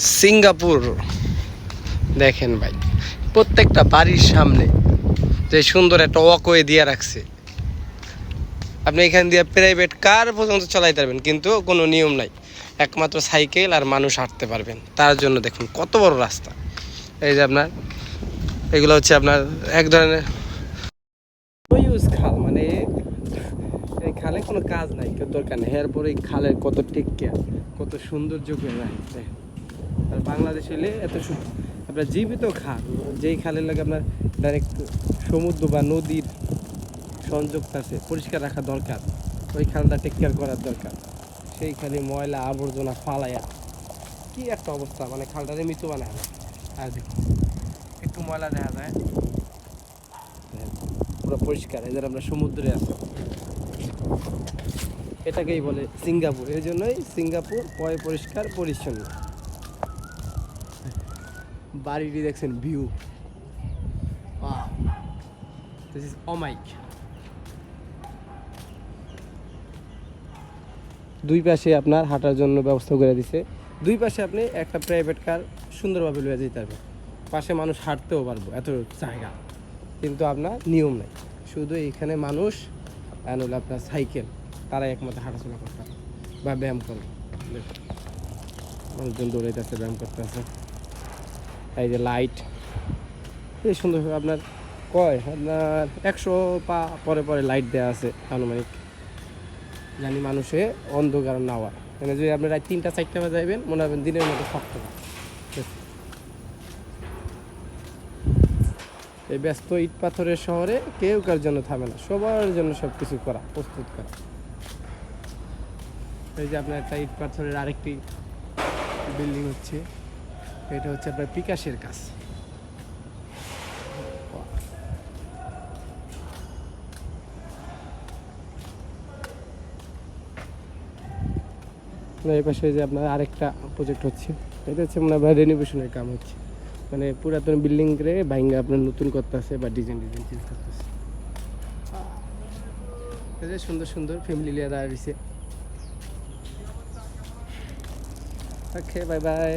Singapore দেখেন ভাই, প্রত্যেকটা বাড়ির সামনে যে সুন্দর একটা ওয়াকওয়ে দিয়ে রাখছে। আপনি এখান দিয়ে প্রাইভেট কার পর্যন্ত চালাইতে পারবেন, কিন্তু কোনো নিয়ম নাই, একমাত্র সাইকেল আর মানুষ হাঁটতে পারবেন। তার জন্য দেখুন কত বড় রাস্তা। এই যে আপনার এগুলো হচ্ছে আপনার এক ধরনের ইউজ খাল, মানে এই খালে কোনো কাজ নাই, কেউ দরকার নেই। এরপরে এই খালের কত টেক কেয়ার, কত সৌন্দর্য করে রাখছে। আর বাংলাদেশ হলে এত আপনার জীবিত খাল, যেই খালের লাগে আপনার ডাইরেক্ট সমুদ্র বা নদীর সংযোগটা আছে, পরিষ্কার রাখা দরকার, ওই খালটা টেক কেয়ার করার দরকার। সেই খালি ময়লা আবর্জনা ফালাইয়া কি একটা অবস্থা, মানে খালটারে মৃত্যু বানায় না। আর দেখুন একটু ময়লা দেখা যায়, পুরো পরিষ্কার। এদের আমরা সমুদ্রে আছি, এটাকেই বলে সিঙ্গাপুর। এই জন্যই সিঙ্গাপুর পরিষ্কার পরিচ্ছন্ন। বাড়িটি দেখছেন ভিউ, দিস ইজ অমাইক। দুই পাশে আপনার হাঁটার জন্য ব্যবস্থা করে দিছে। দুই পাশে আপনি একটা প্রাইভেট কার সুন্দরভাবে লয়ে যেতে পারবেন, পাশে মানুষ হাঁটতেও পারবো, এত জায়গা। কিন্তু আপনার নিয়ম নেই, শুধু এইখানে মানুষ আর হলো আপনার সাইকেল, তারাই একমাত্র হাঁটাচলা করতে পারে বা ব্যায়াম করে। মানুষজন দৌড়াইতেছে, ব্যায়াম করতেছে। এই যে লাইট, এই সুন্দরভাবে আপনার আপনার 100 পা পরে পরে লাইট দেওয়া আছে আনুমানিক, জানি মানুষে অন্ধকার না হয়। মানে যদি আপনি রাত 3টা-4টা বাজে যাবেন, মনে হবেন দিনের মতো শক্ত। এই ব্যস্ত ইট পাথরের শহরে কেউ কার জন্য থামে না, সবার জন্য সব কিছু করা, প্রস্তুত করা। এই যে আপনার একটা ইট পাথরের আরেকটি বিল্ডিং হচ্ছে, এটা হচ্ছে আপনার বিকাশের কাজ। এই পাশে যে আপনার আরেকটা প্রজেক্ট হচ্ছে, এটা হচ্ছে মনে হয় রেনোভেশনের কাম হচ্ছে, মানে পুরাতন বিল্ডিং করে ভাঙ্গা আপনার নতুন করতেছে বা ডিজাইন চেঞ্জ করতেছে। এই যে সুন্দর সুন্দর ফ্যামিলি লিয়ে দাঁড়িয়েছে। ওকে, বাই বাই।